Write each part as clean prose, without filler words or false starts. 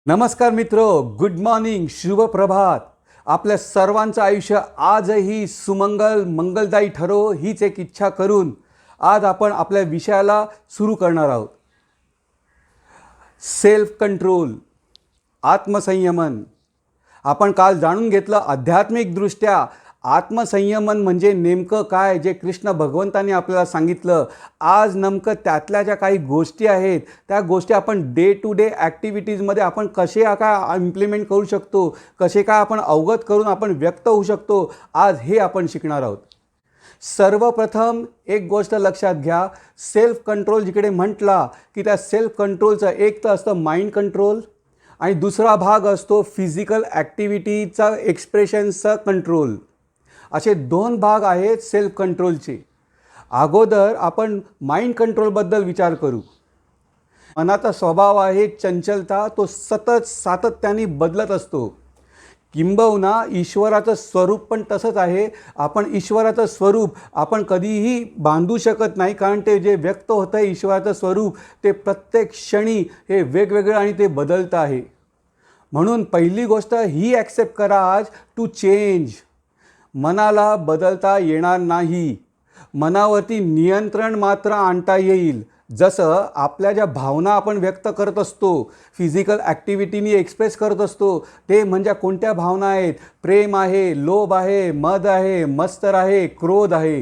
नमस्कार मित्र, good morning, शुभ प्रभात. आपल्या सर्वांचं आयुष्य आजही सुमंगल मंगलदायी ठरो हीच एक इच्छा करून आज आपण आपल्या विषयाला सुरू करणार आहोत. सेल्फ कंट्रोल, आत्मसंयमन. आपण काल जाणून घेतलं आध्यात्मिकदृष्ट्या आत्मसंयमन म्हणजे नेमकं काय, जे कृष्ण भगवंतांनी आपल्याला सांगितलं. आज नेमकं त्यातल्या ज्या काही गोष्टी आहेत त्या गोष्टी आपण डे टू डे ॲक्टिव्हिटीजमध्ये आपण कसे काय इम्प्लिमेंट करू शकतो, कसे काय आपण अवगत करून आपण व्यक्त होऊ शकतो, आज हे आपण शिकणार आहोत. सर्वप्रथम एक गोष्ट लक्षात घ्या, सेल्फ कंट्रोल जिकडे म्हटला की त्या सेल्फ कंट्रोलचं एक तर असतं माइंड कंट्रोल आणि दुसरा भाग असतो फिजिकल ॲक्टिव्हिटीचा एक्सप्रेशनचा कंट्रोल. असे दोन भाग आहेत सेल्फ कंट्रोलचे. अगोदर आपण माइंड कंट्रोलबद्दल विचार करू. मनाचा स्वभाव आहे चंचलता, तो सतत सातत्याने बदलत असतो. किंबहुना ईश्वराचं स्वरूप पण तसंच आहे. आपण ईश्वराचं स्वरूप आपण कधीही बांधू शकत नाही, कारण ते जे व्यक्त होतं आहे ईश्वराचं स्वरूप ते प्रत्येक क्षणी हे वेगवेगळं आणि ते बदलतं आहे. म्हणून पहिली गोष्ट ही ॲक्सेप्ट करा आज, टू चेंज. मनाला बदलता येणार नाही, मनावरती नियंत्रण मात्र आणता येईल. जसं आपल्या ज्या भावना आपण व्यक्त करत असतो, फिजिकल ॲक्टिव्हिटीनी एक्सप्रेस करत असतो, ते म्हणजे कोणत्या भावना आहेत? प्रेम आहे, लोभ आहे, मद आहे, मत्सर आहे, क्रोध आहे.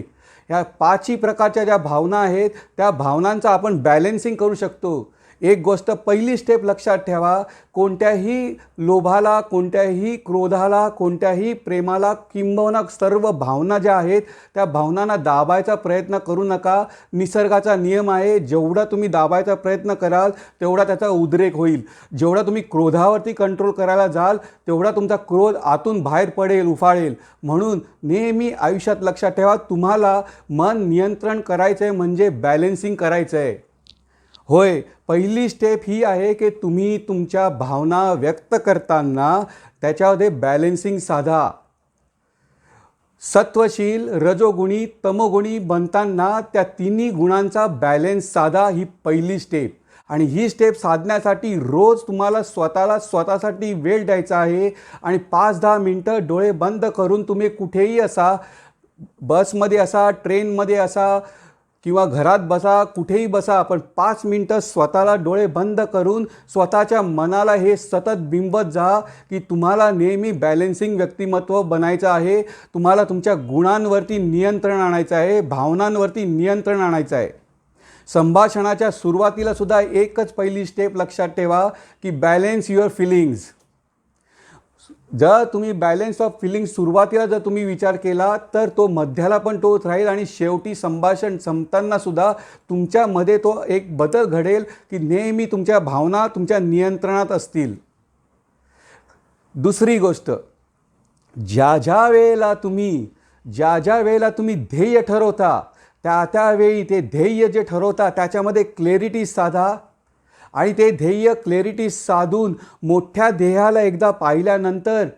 ह्या पाचही प्रकारच्या ज्या भावना आहेत त्या भावनांचं आपण बॅलेन्सिंग करू शकतो. एक गोष्ट पहिली स्टेप लक्षात ठेवा, कोणत्याही लोभाला, कोणत्याही क्रोधाला, कोणत्याही प्रेमाला किंबहुना सर्व भावना ज्या आहेत त्या भावनांना दाबायचा प्रयत्न करू नका. निसर्गाचा नियम आहे, जेवढा तुम्ही दाबायचा प्रयत्न कराल तेवढा त्याचा उद्रेक होईल. जेवढा तुम्ही क्रोधावरती कंट्रोल करायला जाल तेवढा तुमचा क्रोध आतून बाहेर पडेल, उफाळेल. म्हणून नेहमी आयुष्यात लक्षात ठेवा, तुम्हाला मन नियंत्रण करायचं आहे म्हणजे बॅलेन्सिंग करायचं आहे. होय, पहिली स्टेप ही आहे की तुम्ही तुमच्या भावना व्यक्त करताना त्याच्यामध्ये बॅलेन्सिंग साधा. सत्वशील, रजोगुणी, तमोगुणी बनताना त्या तिन्ही गुणांचा बॅलेन्स साधा, ही पहिली स्टेप. आणि ही स्टेप साधण्यासाठी रोज तुम्हाला स्वतःसाठी वेळ द्यायचा आहे. आणि 5-10 मिनटं डोळे बंद करून तुम्ही कुठेही असा, बसमध्ये असा, ट्रेनमध्ये असा किंवा घरात बसा, कुठेही बसा, पण 5 मिनटं स्वतःला डोळे बंद करून स्वतःच्या मनाला हे सतत बिंबत जा की तुम्हाला नेहमी बॅलेन्सिंग व्यक्तिमत्व बनायचं आहे. तुम्हाला तुमच्या गुणांवरती नियंत्रण आणायचं आहे, भावनांवरती नियंत्रण आणायचं आहे. संभाषणाच्या सुरुवातीला सुद्धा एकच पहिली स्टेप लक्षात ठेवा की बॅलेन्स युअर फिलिंग्ज. जर तुम्ही बॅलेन्स ऑफ फिलिंग सुरुवातीला जर तुम्ही विचार केला तर तो मध्याला पण तोच राहील आणि शेवटी संभाषण संपताना सुद्धा तुमच्यामध्ये तो एक बदल घडेल की नेहमी तुमच्या भावना तुमच्या नियंत्रणात असतील. दुसरी गोष्ट, ज्या ज्या वेळेला तुम्ही ध्येय ठरवता त्यावेळी ते ध्येय जे ठरवता त्याच्यामध्ये क्लॅरिटी साधा. आणि ते ध्येय क्लॅरिटी साधून मोठ्या ध्येयाला एकदा पाहिल्यानंतर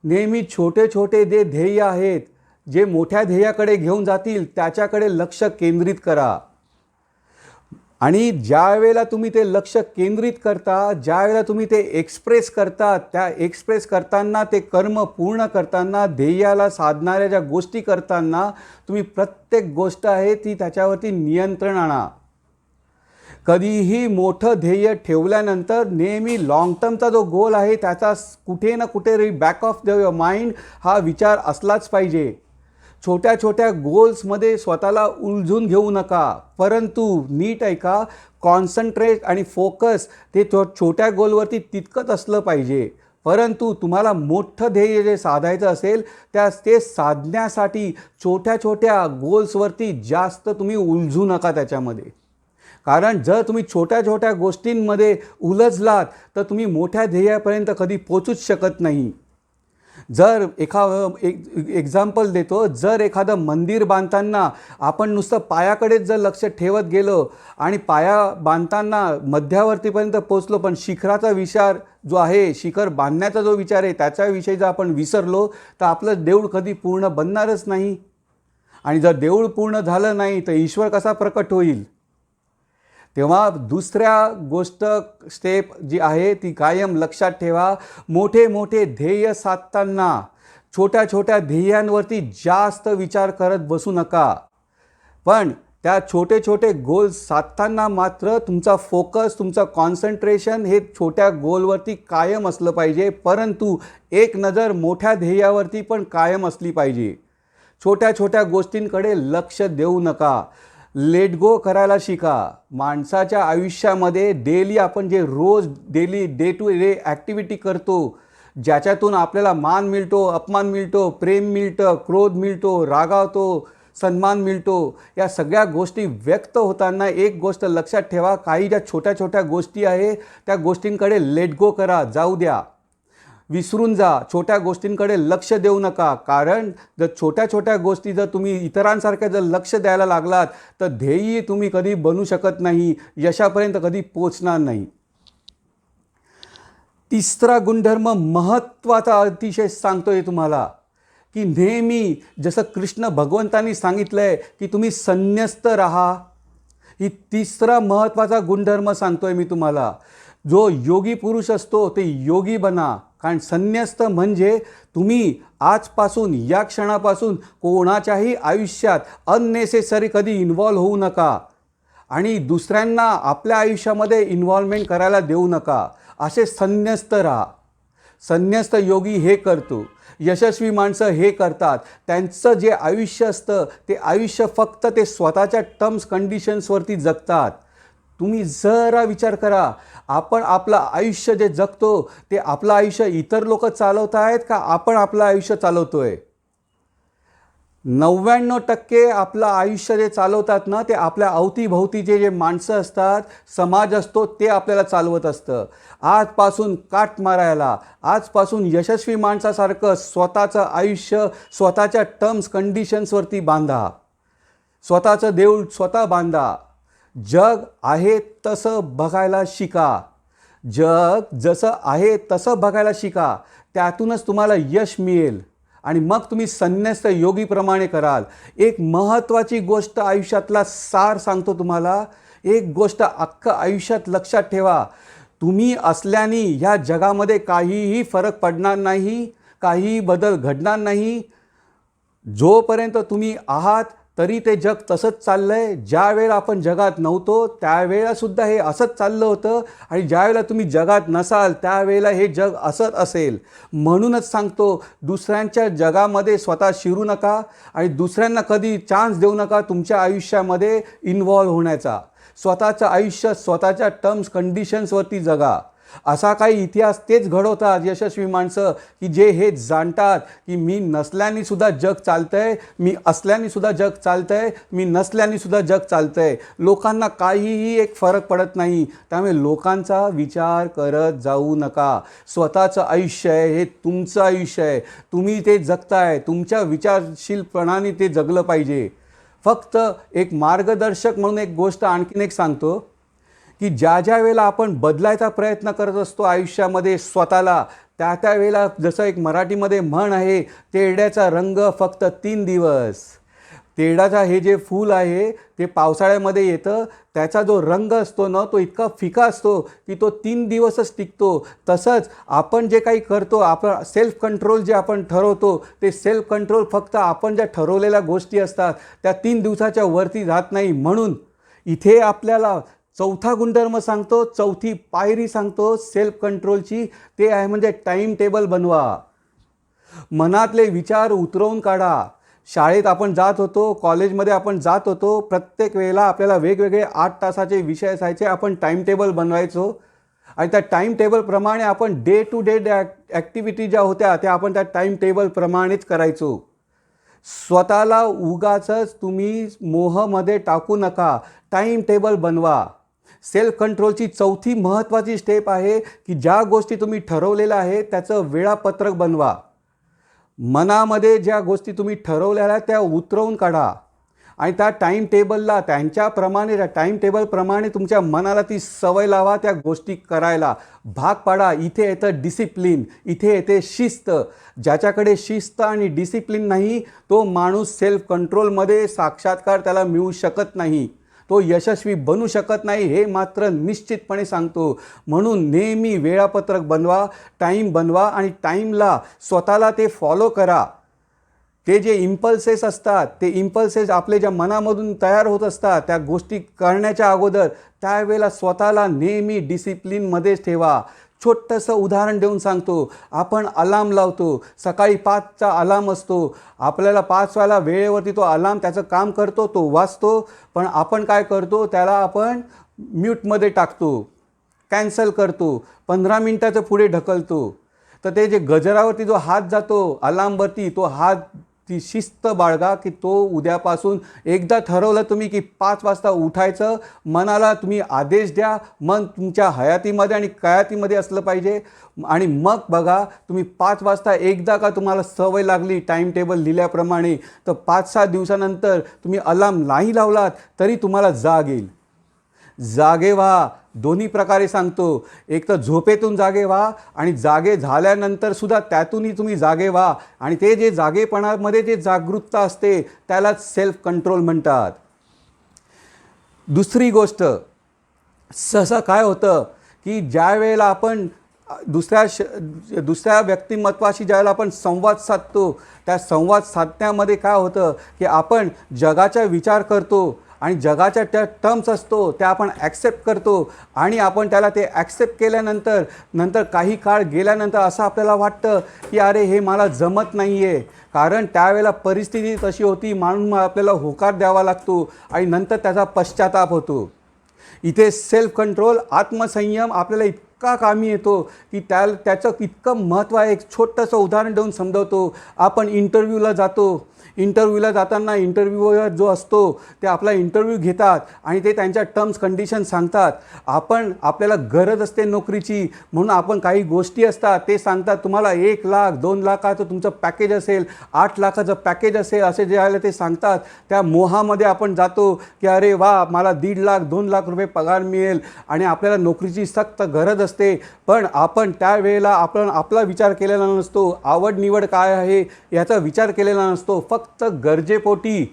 नेहमी छोटे छोटे जे ध्येय आहेत जे मोठ्या ध्येयाकडे घेऊन जातील त्याच्याकडे लक्ष केंद्रित करा. आणि ज्या वेळेला तुम्ही ते लक्ष केंद्रित करता, ज्या वेळेला तुम्ही ते एक्सप्रेस करता, त्या एक्सप्रेस करताना, ते कर्म पूर्ण करताना, ध्येयाला साधणाऱ्या ज्या गोष्टी करताना तुम्ही प्रत्येक गोष्ट आहे ती त्याच्यावरती नियंत्रण आणा. कधीही मोठं ध्येय ठेवल्यानंतर नेहमी लाँग टर्मचा जो गोल आहे त्याचा कुठे ना कुठे बॅक ऑफ द माइंड हा विचार असलाच पाहिजे. छोट्या छोट्या गोल्समध्ये स्वतःला उलझून घेऊ नका, परंतु नीट ऐका, कॉन्सन्ट्रेट आणि फोकस ते छोट्या गोलवरती तितकंच असलं पाहिजे. परंतु तुम्हाला मोठं ध्येय जे साधायचं असेल ते साधण्यासाठी छोट्या छोट्या गोल्सवरती जास्त तुम्ही उलझू नका त्याच्यामध्ये. कारण जर तुम्ही छोट्या छोट्या गोष्टींमध्ये उलझलात तर तुम्ही मोठ्या ध्येयापर्यंत कधी पोचूच शकत नाही. जर एक्झाम्पल देतो, जर एखादं मंदिर बांधताना आपण नुसतं पायाकडेच जर लक्ष ठेवत गेलो आणि पाया बांधताना मध्यावर्तीपर्यंत पोचलो पण शिखराचा विचार जो आहे, शिखर बांधण्याचा जो विचार आहे त्याच्याविषयी जर आपण विसरलो तर आपलं देऊळ कधी पूर्ण बनणारच नाही. आणि जर देऊळ पूर्ण झालं नाही तर ईश्वर कसा प्रकट होईल? तेव्हा दुसऱ्या गोष्ट स्टेप जी आहे ती कायम लक्षात ठेवा. मोठे मोठे ध्येय साधताना छोट्या छोट्या ध्येयांवरती जास्त विचार करत बसू नका. पण त्या छोटे छोटे गोल साधताना मात्र तुमचा फोकस, तुमचं कॉन्सन्ट्रेशन हे छोट्या गोलवरती कायम असलं पाहिजे. परंतु एक नजर मोठ्या ध्येयावरती पण कायम असली पाहिजे. छोट्या छोट्या गोष्टींकडे लक्ष देऊ नका. लेट गो करायला शिका. माणसाच्या आयुष्यामध्ये डेली आपण जे रोज daily day to day activity करतो, ज्याच्यातून आपल्याला मान मिळतो, अपमान मिळतो, प्रेम मिळतं, क्रोध मिळतो, रागावतो, सन्मान मिळतो, या सगळ्या गोष्टी व्यक्त होताना एक गोष्ट लक्षात ठेवा. काही ज्या छोट्या छोट्या गोष्टी आहे त्या गोष्टींकडे लेट गो करा, जाऊ द्या, विसरून जा. छोट्या गोष्टींकडे लक्ष देऊ नका. कारण जर छोट्या छोट्या गोष्टी जर तुम्ही इतरांसारख्या जर लक्ष द्यायला लागलात तर ध्येय तुम्ही कधी बनू शकत नाही, यशापर्यंत कधी पोचणार नाही. तिसरा गुणधर्म महत्त्वाचा अतिशय सांगतोय तुम्हाला, की नेहमी जसं कृष्ण भगवंतांनी सांगितलं आहे की तुम्ही संन्यस्त राहा. ही तिसरा महत्त्वाचा गुणधर्म सांगतोय मी तुम्हाला. जो योगी पुरुष असतो ते योगी बना. कारण संन्यस्त म्हणजे तुम्ही आजपासून या क्षणापासून कोणाच्याही आयुष्यात अननेसेसरी कधी इन्व्हॉल्व होऊ नका आणि दुसऱ्यांना आपल्या आयुष्यामध्ये इन्व्हॉल्वमेंट करायला देऊ नका. असे संन्यस्त राहा. संन्यस्त योगी हे करतो. यशस्वी माणसं हे करतात. त्यांचं जे आयुष्य असतं ते आयुष्य फक्त ते स्वतःच्या टर्म्स कंडिशन्सवरती जगतात. तुम्ही जरा विचार करा, आपण आपलं आयुष्य जे जगतो ते आपलं आयुष्य इतर लोक चालवत आहेत का आपण आपलं आयुष्य चालवतोय? 99% आपलं आयुष्य जे चालवतात ना ते आपल्या अवतीभोवतीचे जे माणसं असतात, समाज असतो, ते आपल्याला चालवत असतं. आजपासून काट मारायला, आजपासून यशस्वी माणसासारखं स्वतःचं आयुष्य स्वतःच्या टर्म्स कंडिशन्सवरती बांधा. स्वतःचं देऊळ स्वतः बांधा. जग आहे तसं बघायला शिका. जग जसं आहे तसं बघायला शिका. त्यातूनच तुम्हाला यश मिळेल आणि मग तुम्ही संन्यस्त योगीप्रमाणे कराल. एक महत्त्वाची गोष्ट आयुष्यातला सार सांगतो तुम्हाला. एक गोष्ट अख्खं आयुष्यात लक्षात ठेवा. तुम्ही असल्याने ह्या जगामध्ये काहीही फरक पडणार नाही, काहीही बदल घडणार नाही. जोपर्यंत तुम्ही आहात तरी ते जग तसंच चाललं आहे. ज्या वेळेला आपण जगात नव्हतो त्यावेळेलासुद्धा हे असंच चाललं होतं आणि ज्यावेळेला तुम्ही जगात नसाल त्यावेळेला हे जग असंच असेल. म्हणूनच सांगतो, दुसऱ्यांच्या जगामध्ये स्वतः शिरू नका आणि दुसऱ्यांना कधी चान्स देऊ नका तुमच्या आयुष्यामध्ये इन्व्हॉल्व होण्याचा. स्वतःचं आयुष्य स्वतःच्या टर्म्स कंडिशन्सवरती जगा. असा काही इतिहास तेच घडवतात यशस्वी माणसं की जे हे जाणतात की मी नसल्याने सुद्धा जग चालतंय, मी असल्याने सुद्धा जग चालतंय, मी नसल्याने सुद्धा जग चालतंय. लोकांना काहीही एक फरक पडत नाही. त्यामुळे लोकांचा विचार करत जाऊ नका. स्वतःचं आयुष्य आहे हे तुमचं आयुष्य आहे. तुम्ही ते जगताय. तुमच्या विचारशीलपणाने ते जगलं पाहिजे. फक्त एक मार्गदर्शक म्हणून एक गोष्ट आणखीन एक सांगतो की ज्या वेळेला आपण बदलायचा प्रयत्न करत असतो आयुष्यामध्ये स्वतःला, त्या वेळेला जसं एक मराठीमध्ये म्हण आहे, तेरड्याचा रंग फक्त 3 दिवस. तेरडाचा हे जे फूल आहे ते पावसाळ्यामध्ये येतं. त्याचा जो रंग असतो ना तो इतका फिका असतो की तो 3 दिवसच टिकतो. तसंच आपण जे काही करतो, आपण सेल्फ कंट्रोल जे आपण ठरवतो ते सेल्फ कंट्रोल फक्त आपण ज्या ठरवलेल्या गोष्टी असतात त्या 3 दिवसाच्या वरती राहत नाही. म्हणून इथे आपल्याला चौथा गुणधर्म सांगतो, चौथी पायरी सांगतो सेल्फ कंट्रोलची. ते आहे म्हणजे टाईम टेबल बनवा. मनातले विचार उतरवून काढा. शाळेत आपण जात होतो, कॉलेजमध्ये आपण जात होतो, प्रत्येक वेळेला आपल्याला वेगवेगळे 8 तासाचे विषय असायचे. आपण टाईम टेबल बनवायचो आणि त्या टाईम टेबलप्रमाणे आपण डे टू डे ॲक्टिव्हिटी ज्या होत्या त्या आपण त्या टाईम टेबलप्रमाणेच करायचो. स्वतःला उगाचच तुम्ही मोहमध्ये टाकू नका. टाईम टेबल बनवा. सेल्फ कंट्रोलची चौथी महत्त्वाची स्टेप आहे की ज्या गोष्टी तुम्ही ठरवलेल्या आहे त्याचं वेळापत्रक बनवा. मनामध्ये ज्या गोष्टी तुम्ही ठरवलेल्या त्या उतरवून काढा आणि त्या टाईम टेबलला त्यांच्याप्रमाणे, त्या टाईम टेबलप्रमाणे तुमच्या मनाला ती सवय लावा त्या गोष्टी करायला. भाग पाडा. इथे येतं डिसिप्लिन, इथे येते शिस्त. ज्याच्याकडे शिस्त आणि डिसिप्लिन नाही तो माणूस सेल्फ कंट्रोलमध्ये साक्षात्कार त्याला मिळू शकत नाही. तो यशस्वी बनू शकत नाही, हे मात्र निश्चितपणे सांगतो. म्हणून नेहमी वेळापत्रक बनवा, टाईम बनवा आणि टाईमला स्वतःला ते फॉलो करा. ते जे इम्पल्सेस असतात, ते इम्पल्सेस आपले ज्या मनामधून तयार होत असतात त्या गोष्टी करण्याच्या अगोदर त्यावेळेला स्वतःला नेहमी डिसिप्लिनमध्येच ठेवा. छोटंसं उदाहरण देऊन सांगतो. आपण अलार्म लावतो, सकाळी 5चा अलार्म असतो. आपल्याला 5 वाजता वेळेवरती तो अलार्म त्याचं काम करतो, तो वाजतो. पण आपण काय करतो, त्याला आपण म्यूटमध्ये टाकतो, कॅन्सल करतो, 15 मिनटाचं पुढे ढकलतो. तर ते जे गजरावरती जो हात जातो अलार्मवरती, तो हात ती शिस्त बाळगा की तो उद्यापासून एकदा ठरवलं तुम्ही की 5 वाजता उठायचं, मनाला तुम्ही आदेश द्या. मन तुमच्या हयातीमध्ये आणि कयातीमध्ये असलं पाहिजे. आणि मग बघा, तुम्ही 5 वाजता एकदा का तुम्हाला सवय लागली टाईम टेबल लिहिल्याप्रमाणे, तर 5-6 दिवसानंतर तुम्ही अलार्म नाही लावलात तरी तुम्हाला जाग येईल. जागे व्हा, दोन्ही प्रकारे सांगतो. एक तर झोपेतून जागे व्हा आणि जागे झाल्यानंतर सुद्धा त्यातूनही तुम्ही जागे व्हा. आणि ते जे जागेपणामध्ये जे जागरूकता असते त्यालाच सेल्फ कंट्रोल म्हणतात. दुसरी गोष्ट, सहसा काय होतं की ज्या वेळेला आपण दुसऱ्या व्यक्तिमत्वाशी ज्यावेळेला आपण संवाद साधतो, त्या संवाद साधण्यामध्ये काय होतं की आपण जगाचा विचार करतो आणि जगाच्या त्या टर्म्स असतो त्या आपण ॲक्सेप्ट करतो. आणि आपण त्याला ते ॲक्सेप्ट केल्यानंतर काही काळ गेल्यानंतर असं आपल्याला वाटतं की अरे हे मला जमत नाही आहे. कारण त्यावेळेला परिस्थिती तशी होती म्हणून आपल्याला होकार द्यावा लागतो आणि नंतर त्याचा पश्चाताप होतो. इथे सेल्फ कंट्रोल, आत्मसंयम आपल्याला इतका कामी येतो की त्याचं इतकं महत्त्व आहे. एक छोटंसं उदाहरण देऊन समजावतो. आपण इंटरव्ह्यूला जातो. इंटरव्ह्यूला जाताना इंटरव्ह्यूअर जो असतो ते आपला इंटरव्ह्यू घेतात आणि ते त्यांच्या टर्म्स कंडिशन सांगतात. आपल्याला गरज असते नोकरीची म्हणून आपण काही गोष्टी असतात ते सांगतात, तुम्हाला 1 लाख 2 लाखाचं तुमचं पॅकेज असेल, 8 लाखाचं पॅकेज असेल, असे जे आहे ते सांगतात. त्या मोहामध्ये आपण जातो की अरे वा, मला 1.5 लाख 2 लाख रुपये पगार मिळेल आणि आपल्याला नोकरीची सक्त गरज असते. पण आपण त्यावेळेला आपला विचार केलेला नसतो, आवड निवड काय आहे याचा विचार केलेला नसतो. फक्त गरजेपोटी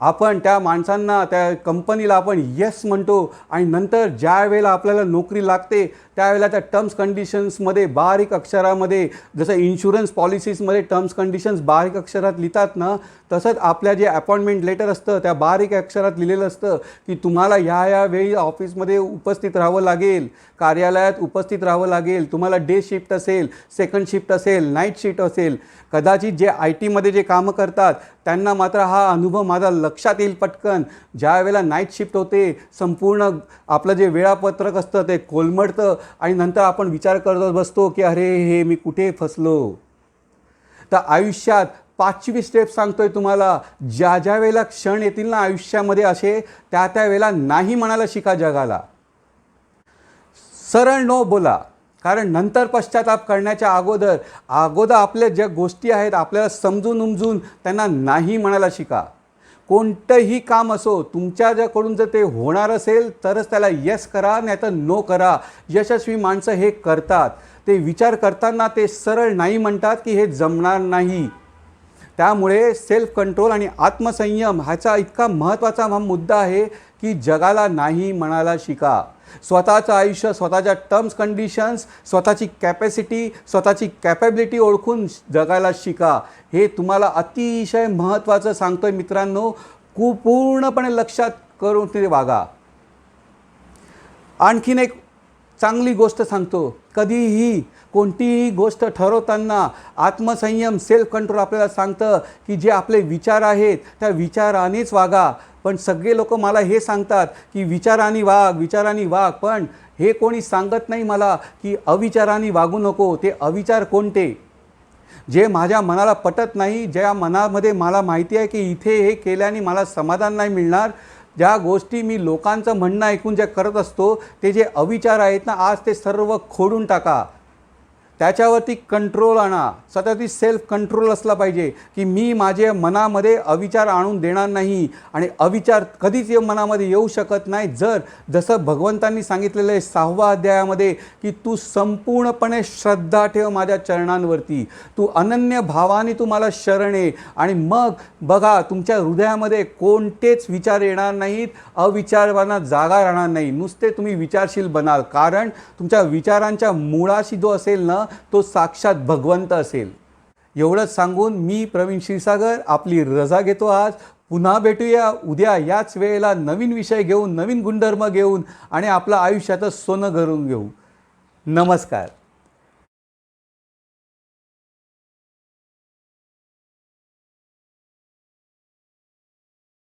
आपण त्या माणसांना, त्या कंपनीला आपण येस म्हणतो आणि नंतर ज्या वेळेला आपल्याला नोकरी लागते त्यावेळेला त्या टर्म्स कंडिशन्समध्ये बारीक अक्षरामध्ये, जसं इन्शुरन्स पॉलिसीजमध्ये टर्म्स कंडिशन्स बारीक अक्षरात लिहितात ना, तसंच आपल्या जे अपॉइंटमेंट लेटर असतं त्या बारीक अक्षरात लिहिलेलं असतं की तुम्हाला या वेळी ऑफिसमध्ये उपस्थित राहावं लागेल, कार्यालयात उपस्थित राहावं लागेल. तुम्हाला डे शिफ्ट असेल, सेकंड शिफ्ट असेल, नाईट शिफ्ट असेल. कदाचित जे IT मध्ये जे कामं करतात त्यांना मात्र हा अनुभव माझा लक्षात येईल पटकन. ज्या वेळेला नाईट शिफ्ट होते, संपूर्ण आपलं जे वेळापत्रक असतं ते कोलमडतं आणि नंतर आपण विचार करत बसतो की अरे हे मी कुठे फसलो. तर आयुष्यात 5वी स्टेप सांगतोय तुम्हाला, ज्या वेळेला क्षण येतील ना आयुष्यामध्ये असे, त्या वेळेला नाही म्हणायला शिका जगाला. सरळ नो बोला. कारण नंतर पश्चाताप करण्याच्या अगोदर आपल्या ज्या गोष्टी आहेत आपल्याला समजून उमजून त्यांना नाही म्हणायला शिका. कोणतंही काम असो, तुमच्याकडून जर ते होणार असेल तरच त्याला येस करा, नाही तर नो करा. यशस्वी माणसं हे करतात. ते विचार करताना ते सरळ नाही म्हणतात की हे जमणार नाही. त्यामुळे सेल्फ कंट्रोल आणि आत्मसंयम ह्याचा इतका महत्त्वाचा हा मुद्दा आहे की जगाला नाही म्हणायला शिका. स्वतःचं आयुष्य, स्वतःच्या टर्म्स कंडिशन्स, स्वतःची कॅपॅसिटी, स्वतःची कॅपॅबिलिटी ओळखून जगायला शिका. हे तुम्हाला अतिशय महत्त्वाचं सांगतोय मित्रांनो. पूर्णपणे लक्षात करून ते वागा. आणखीन एक चांगली गोष्ट सांगतो. कधीही कोणतीही गोष्ट ठरवताना आत्मसंयम, सेल्फ कंट्रोल आपल्याला सांगतं की जे आपले विचार आहेत त्या विचारानेच वागा. पण सगळे लोक मला हे सांगतात की विचाराने वाग. पण हे कोणी सांगत नाही मला की अविचाराने वागू नको. ते अविचार कोणते? जे माझ्या मनाला पटत नाही, ज्या मनामध्ये मला माहिती आहे की इथे हे केल्याने मला समाधान नाही मिळणार, ज्या गोष्टी मी लोकांचं म्हणणं ऐकून जे करत असतो, ते जे अविचार आहेत ना, आज ते सर्व खोडून टाका. त्याच्यावरती कंट्रोल आणा. स्वतःवरती सेल्फ कंट्रोल असला पाहिजे की मी माझ्या मनामध्ये अविचार आणून देणार नाही. आणि अविचार कधीच मनामध्ये येऊ शकत नाही जसं भगवंतांनी सांगितलेलं आहे 6व्या अध्यायामध्ये की तू संपूर्णपणे श्रद्धा ठेव माझ्या चरणांवरती, तू अनन्य भावाने तू मला शरण ये. आणि मग बघा तुमच्या हृदयामध्ये कोणतेच विचार येणार नाहीत, अविचारांना जागा राहणार नाही, नुसते तुम्ही विचारशील बनाल. कारण तुमच्या विचारांच्या मुळाशी जो असेल ना तो साक्षात भगवंत असेल. एवढंच सांगून मी प्रवीण क्षीरसागर आपली रजा घेतो आज. पुन्हा भेटूया उद्या याच वेळेला नवीन विषय घेऊन, नवीन गुणधर्म घेऊन आणि आपलं आयुष्याचं सोनं करून घेऊ. नमस्कार.